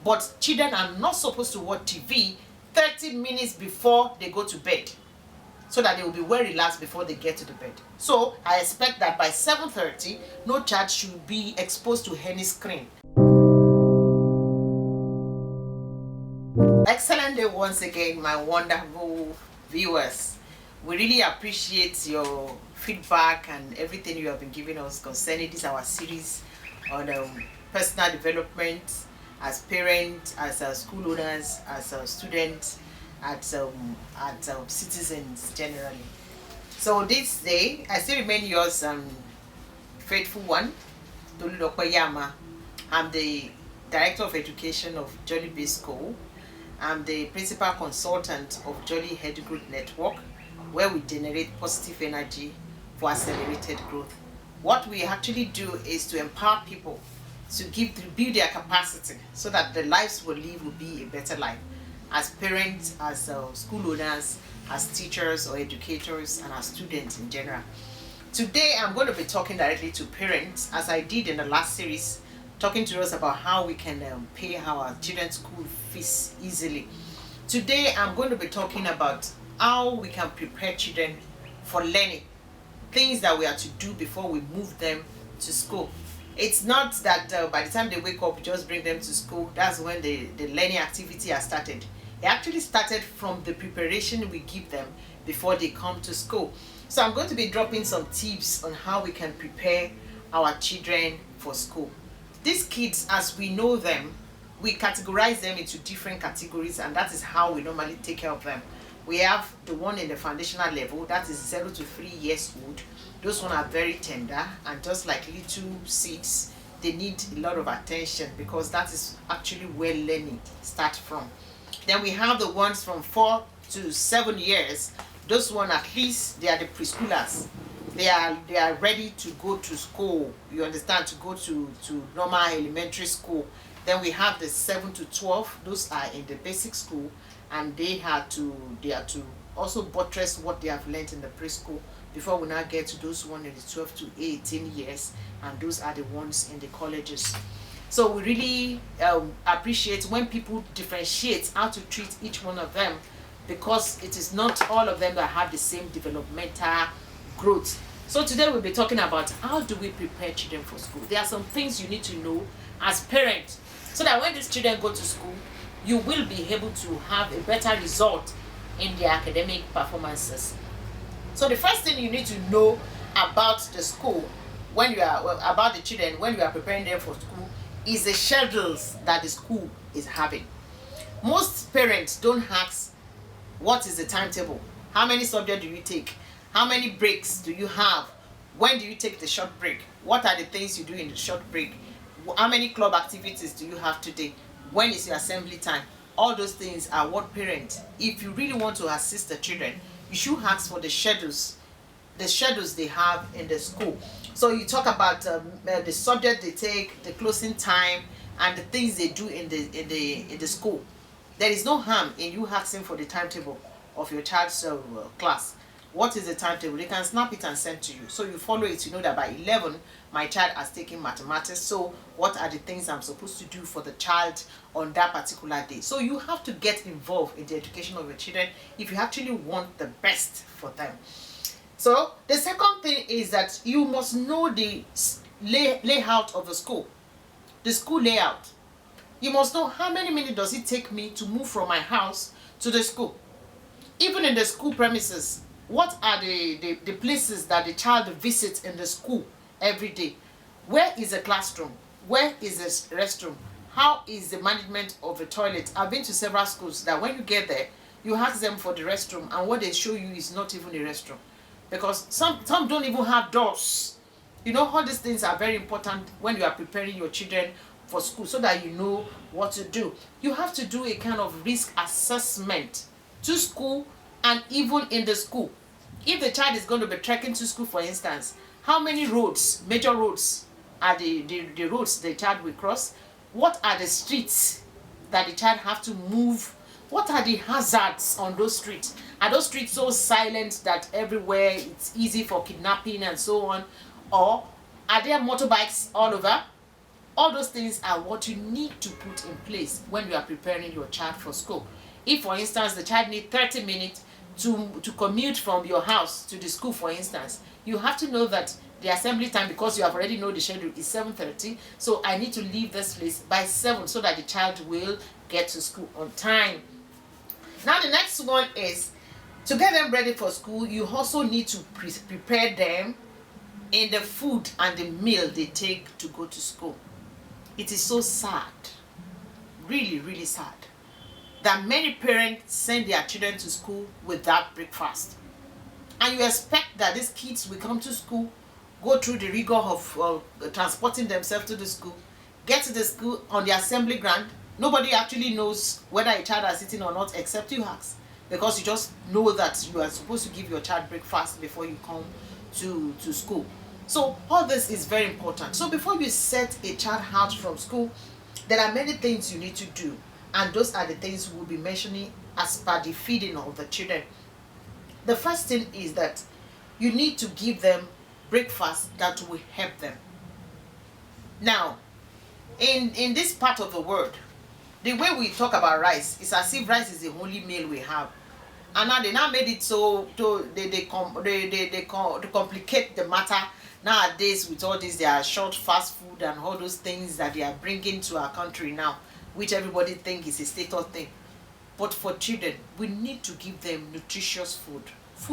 But children are not supposed to watch TV 30 minutes before they go to bed, so that they will be well relaxed before they get to the bed. So I expect that by 7:30, no child should be exposed to any screen. Excellent day once again, my wonderful viewers. We really appreciate your feedback and everything you have been giving us concerning this our series on personal development as parents, as school owners, as students, as citizens generally. So this day, I still remain yours faithful one, Tolulope Yamah. I'm the Director of Education of Jolly Bay School. I'm the Principal Consultant of Jolly Head Group Network, where we generate positive energy for accelerated growth. What we actually do is to empower people to build their capacity so that the lives we live will be a better life, as parents, as school owners, as teachers or educators, and as students in general. Today I'm going to be talking directly to parents, as I did in the last series, talking to us about how we can pay our children's school fees easily. Today I'm going to be talking about how we can prepare children for learning, things that we have to do before we move them to school. It's not that by the time they wake up, just bring them to school. That's when the learning activity has started. It actually started from the preparation we give them before they come to school. So I'm going to be dropping some tips on how we can prepare our children for school. These kids, as we know them, we categorize them into different categories, and that is how we normally take care of them. We have the one in the foundational level, that is 0 to 3 years old. Those ones are very tender, and just like little seeds, they need a lot of attention because that is actually where learning starts from. Then we have the ones from 4 to 7 years. Those ones, at least, they are the preschoolers. They are ready to go to school, you understand, to go to normal elementary school. Then we have the 7 to 12. Those are in the basic school, and they are to also buttress what they have learned in the preschool before we now get to those ones in the 12 to 18 years, and those are the ones in the colleges. So we really appreciate when people differentiate how to treat each one of them, because it is not all of them that have the same developmental growth. So today we'll be talking about how do we prepare children for school. There are some things you need to know as parents, so that when these children go to school, you will be able to have a better result in their academic performances. So the first thing you need to know about the school, when you are about the children, when you are preparing them for school, is the schedules that the school is having. Most parents don't ask, what is the timetable? How many subjects do you take? How many breaks do you have? When do you take the short break? What are the things you do in the short break? How many club activities do you have today? When is your assembly time? All those things are what parents, if you really want to assist the children, you should ask for the schedules they have in the school. So you talk about the subject they take, the closing time, and the things they do in the school. There is no harm in you asking for the timetable of your child's class. What is the timetable? They can snap it and send to you. So you follow it. You know that by 11, my child has taken mathematics. So what are the things I'm supposed to do for the child on that particular day? So you have to get involved in the education of your children if you actually want the best for them. So the second thing is that you must know the layout of the school layout. You must know how many minutes does it take me to move from my house to the school. Even in the school premises, what are the places that the child visits in the school every day? Where is the classroom? Where is the restroom? How is the management of the toilet? I've been to several schools that when you get there, you ask them for the restroom, and what they show you is not even a restroom, because some don't even have doors. You know, all these things are very important when you are preparing your children for school, so that you know what to do. You have to do a kind of risk assessment to school and even in the school. If the child is going to be trekking to school, for instance, how many roads, major roads, are the roads the child will cross? What are the streets that the child have to move? What are the hazards on those streets? Are those streets so silent that everywhere it's easy for kidnapping and so on? Or are there motorbikes all over? All those things are what you need to put in place when you are preparing your child for school. If, for instance, the child needs 30 minutes to commute from your house to the school, for instance, you have to know that the assembly time, because you have already know the schedule, is 7:30. So I need to leave this place by 7 so that the child will get to school on time. Now the next one is to get them ready for school. You also need to prepare them in the food and the meal they take to go to school. It is so sad, really, really sad, that many parents send their children to school without breakfast. And you expect that these kids will come to school, go through the rigor of transporting themselves to the school, get to the school on the assembly ground. Nobody actually knows whether a child is eating or not except you ask, because you just know that you are supposed to give your child breakfast before you come to school. So all this is very important. So before you set a child out from school, there are many things you need to do, and those are the things we'll be mentioning as per the feeding of the children. The first thing is that you need to give them breakfast that will help them. Now, in this part of the world, the way we talk about rice is as if rice is the only meal we have. And now they made it so they complicate the matter nowadays with all this their short fast food and all those things that they are bringing to our country now, which everybody think is a status thing. But for children, we need to give them nutritious food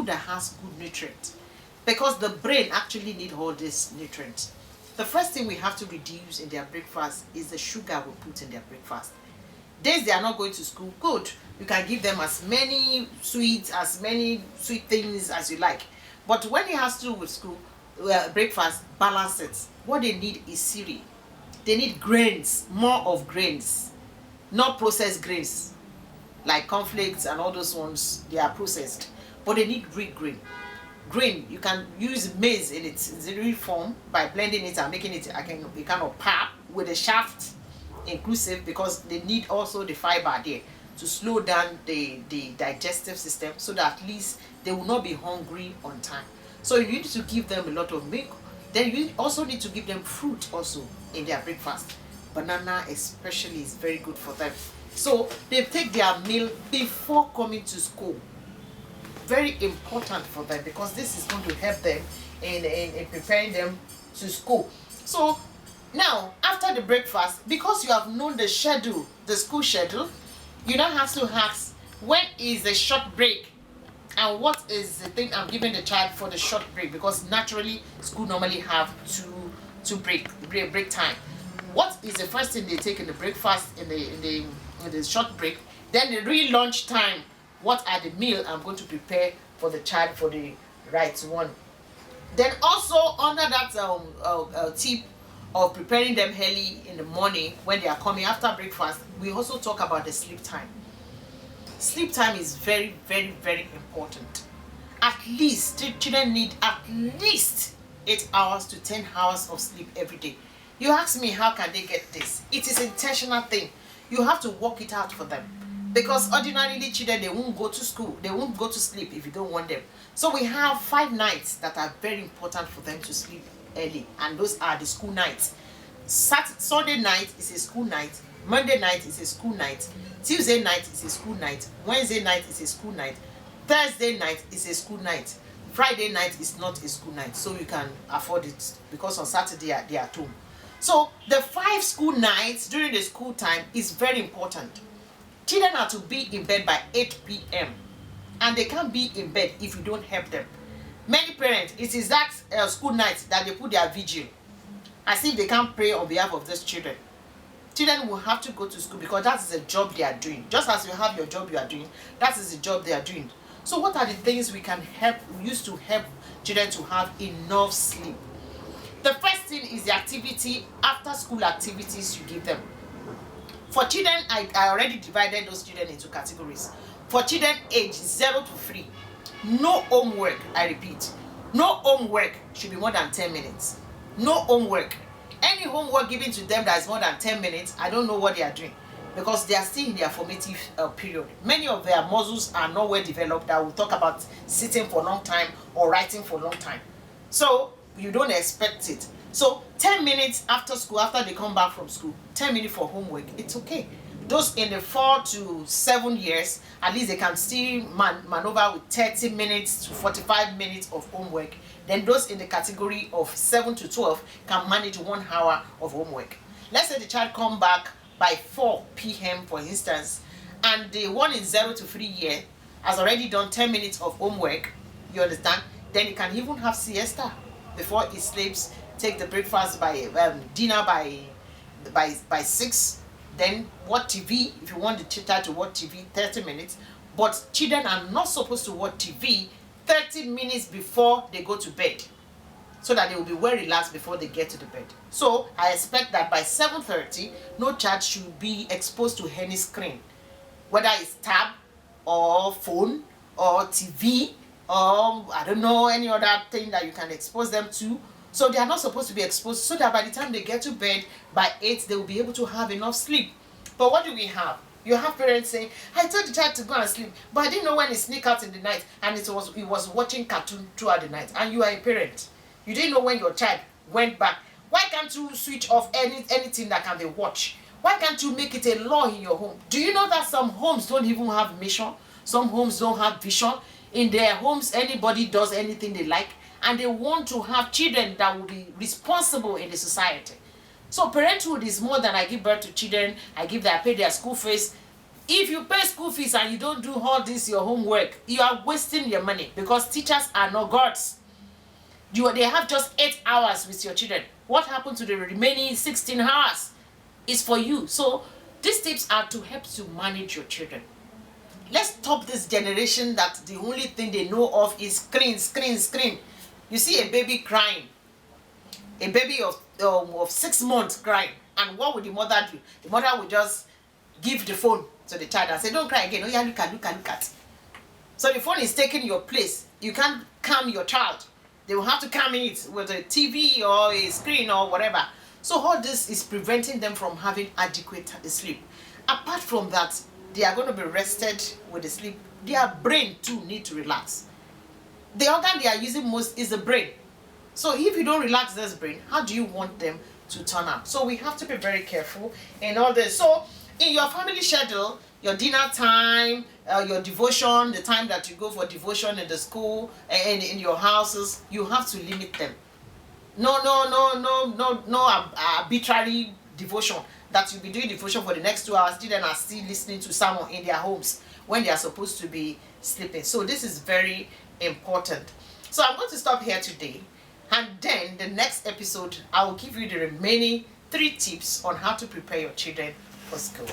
that has good nutrients, because the brain actually needs all these nutrients. The first thing we have to reduce in their breakfast is the sugar we put in their breakfast. Days they are not going to school, good, you can give them as many sweet things as you like. But when it has to do with school, breakfast, balance it. What they need is cereal. They need grains, more of grains, not processed grains like cornflakes and all those ones. They are processed, but they need real grain. You can use maize in its real form by blending it and making it a kind of pap with a shaft inclusive, because they need also the fiber there to slow down the digestive system, so that at least they will not be hungry on time. So you need to give them a lot of milk. Then you also need to give them fruit also in their breakfast. Banana especially is very good for them. So they take their meal before coming to school. Very important for them, because this is going to help them in preparing them to school. So now, after the breakfast, because you have known the schedule, the school schedule, you now have to ask, when is the short break? And what is the thing I'm giving the child for the short break? Because naturally, school normally have two break time. What is the first thing they take in the breakfast, in the short break? Then the real lunch time. What are the meal I'm going to prepare for the child for the right one? Then also under that tip of preparing them early in the morning when they are coming after breakfast, we also talk about the sleep time. Sleep time is very, very, very important. At least children need at least 8 hours to 10 hours of sleep every day. You ask me, how can they get this? It is an intentional thing. You have to work it out for them, because ordinarily children, they won't go to school, they won't go to sleep if you don't want them. So we have 5 nights that are very important for them to sleep early, and those are the school nights. Sunday night is a school night, Monday night is a school night, Tuesday night is a school night, Wednesday night is a school night, Thursday night is a school night, Friday night is not a school night, so you can afford it, because on Saturday they are at home. So the 5 school nights during the school time is very important. Children are to be in bed by 8 p.m. and they can't be in bed if you don't help them. Many parents, it is that school night that they put their vigil, as if they can't pray on behalf of these children. Children will have to go to school, because that is the job they are doing. Just as you have your job you are doing, that is the job they are doing. So what are the things we can use to help children to have enough sleep? The first thing is the activity, after school activities you give them. For children, I already divided those children into categories. For children age 0 to 3, no homework, I repeat, no homework should be more than 10 minutes. No homework. Any homework given to them that is more than 10 minutes, I don't know what they are doing, because they are still in their formative period. Many of their muscles are not well developed. That will talk about sitting for a long time or writing for a long time. So you don't expect it. So 10 minutes after school, after they come back from school, 10 minutes for homework, it's okay. Those in the 4 to 7 years, at least they can still maneuver with 30 minutes to 45 minutes of homework. Then those in the category of 7 to 12 can manage 1 hour of homework. Let's say the child come back by 4 p.m. for instance, and the one in 0 to 3 years has already done 10 minutes of homework, you understand? Then he can even have siesta before he sleeps, take the breakfast by dinner by 6, then watch TV if you want the child to watch TV 30 minutes. But children are not supposed to watch TV 30 minutes before they go to bed, so that they will be well relaxed before they get to the bed. So I expect that by 7:30, no child should be exposed to any screen, whether it's tab or phone or TV or I don't know, any other thing that you can expose them to. So they are not supposed to be exposed, so that by the time they get to bed by 8, they will be able to have enough sleep. But what do we have? You have parents saying, I told the child to go and sleep, but I didn't know when he sneak out in the night and he was watching cartoon throughout the night. And you are a parent. You didn't know when your child went back. Why can't you switch off anything that can be watched? Why can't you make it a law in your home? Do you know that some homes don't even have mission? Some homes don't have vision. In their homes, anybody does anything they like, and they want to have children that will be responsible in the society. So parenthood is more than I give birth to children, I pay their school fees. If you pay school fees and you don't do all this, your homework, you are wasting your money, because teachers are not gods. They have just 8 hours with your children. What happened to the remaining 16 hours is for you. So these tips are to help to manage your children. Let's stop this generation that the only thing they know of is screen, screen, screen. You see a baby crying, a baby of 6 months crying, and what would the mother do? The mother would just give the phone to the child and say, don't cry again. Oh yeah, look at. So the phone is taking your place. You can't calm your child. They will have to calm it with a TV or a screen or whatever. So all this is preventing them from having adequate sleep. Apart from that, they are going to be rested with the sleep. Their brain too need to relax. The organ they are using most is the brain. So if you don't relax this brain, how do you want them to turn out? So we have to be very careful in all this. So in your family schedule, your dinner time, your devotion, the time that you go for devotion in the school and in your houses, you have to limit them. No arbitrary devotion that you'll be doing devotion for the next 2 hours. Children are still listening to someone in their homes when they are supposed to be sleeping. So this is very important. So I'm going to stop here today, and then the next episode I will give you the remaining 3 tips on how to prepare your children for school.